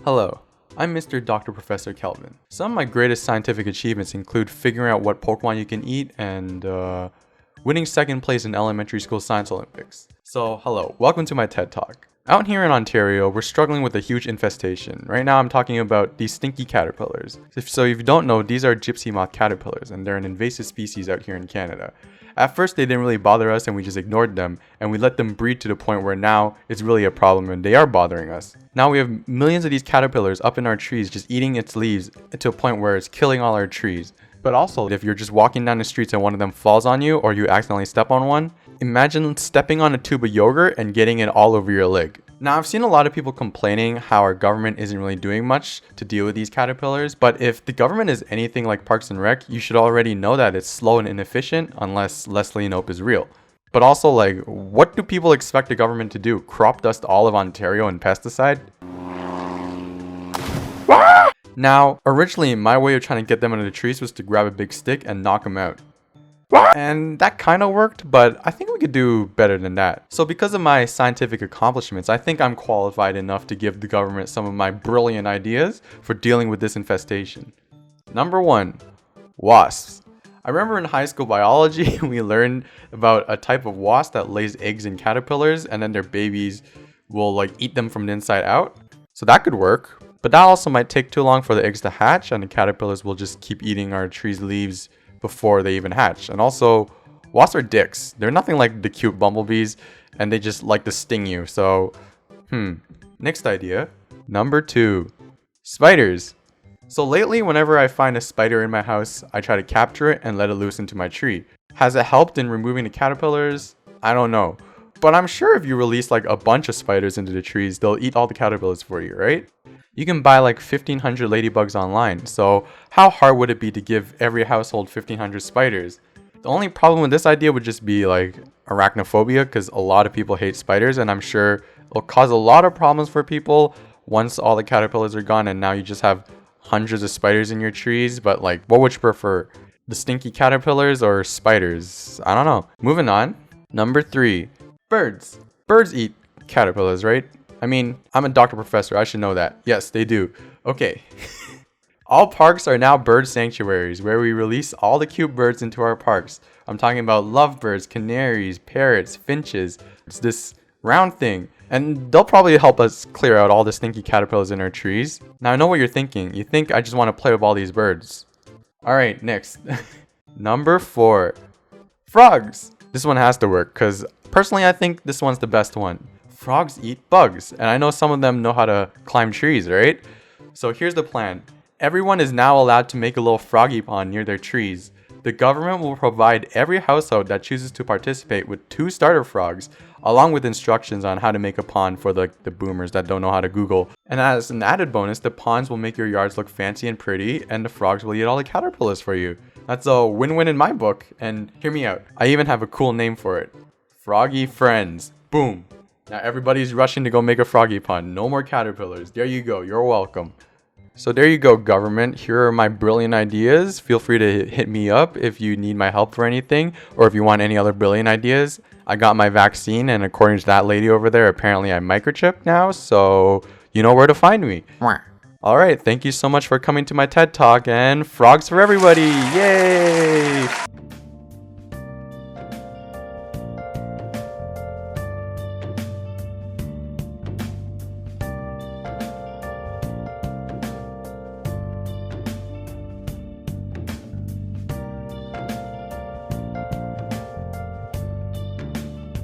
Hello, I'm Mr. Dr. Professor Kelvin. Some of my greatest scientific achievements include figuring out what Pokemon you can eat and winning second place in elementary school science Olympics. So hello, welcome to my TED Talk. Out here in Ontario, we're struggling with a huge infestation. Right now I'm talking about these stinky caterpillars. So if you don't know, these are gypsy moth caterpillars and they're an invasive species out here in Canada. At first they didn't really bother us and we just ignored them, and we let them breed to the point where now it's really a problem and they are bothering us. Now we have millions of these caterpillars up in our trees just eating its leaves to a point where it's killing all our trees. But also, if you're just walking down the streets and one of them falls on you or you accidentally step on one, imagine stepping on a tube of yogurt and getting it all over your leg. Now, I've seen a lot of people complaining how our government isn't really doing much to deal with these caterpillars, but if the government is anything like Parks and Rec, you should already know that it's slow and inefficient unless Leslie Knope is real. But also, like, what do people expect the government to do? Crop dust all of Ontario in pesticide? Now, originally, my way of trying to get them into the trees was to grab a big stick and knock them out. And that kind of worked, but I think we could do better than that. So because of my scientific accomplishments, I think I'm qualified enough to give the government some of my brilliant ideas for dealing with this infestation. Number 1, wasps. I remember in high school biology, we learned about a type of wasp that lays eggs in caterpillars and then their babies will like eat them from the inside out. So that could work, but that also might take too long for the eggs to hatch and the caterpillars will just keep eating our tree's leaves before they even hatch. And also, wasps are dicks. They're nothing like the cute bumblebees and they just like to sting you. So, next idea. Number 2, spiders. So lately, whenever I find a spider in my house, I try to capture it and let it loose into my tree. Has it helped in removing the caterpillars? I don't know. But I'm sure if you release like a bunch of spiders into the trees, they'll eat all the caterpillars for you, right? You can buy like 1,500 ladybugs online, so how hard would it be to give every household 1,500 spiders? The only problem with this idea would just be like arachnophobia, because a lot of people hate spiders, and I'm sure it'll cause a lot of problems for people once all the caterpillars are gone and now you just have hundreds of spiders in your trees. But like, what would you prefer? The stinky caterpillars or spiders? I don't know. Moving on. Number 3, birds. Birds eat caterpillars, right? I mean, I'm a doctor professor, I should know that. Yes, they do. Okay. All parks are now bird sanctuaries where we release all the cute birds into our parks. I'm talking about lovebirds, canaries, parrots, finches. It's this round thing. And they'll probably help us clear out all the stinky caterpillars in our trees. Now I know what you're thinking. You think I just want to play with all these birds. Alright, next. Number 4, frogs. This one has to work because personally I think this one's the best one. Frogs eat bugs, and I know some of them know how to climb trees, right? So here's the plan. Everyone is now allowed to make a little froggy pond near their trees. The government will provide every household that chooses to participate with 2 starter frogs, along with instructions on how to make a pond for the boomers that don't know how to Google. And as an added bonus, the ponds will make your yards look fancy and pretty, and the frogs will eat all the caterpillars for you. That's a win-win in my book, and hear me out. I even have a cool name for it. Froggy Friends. Boom. Now everybody's rushing to go make a froggy pond. No more caterpillars. There you go. You're welcome. So there you go, government. Here are my brilliant ideas. Feel free to hit me up if you need my help for anything, or if you want any other brilliant ideas. I got my vaccine, and according to that lady over there, apparently I'm microchipped now, so you know where to find me. Alright, thank you so much for coming to my TED Talk, and frogs for everybody! Yay!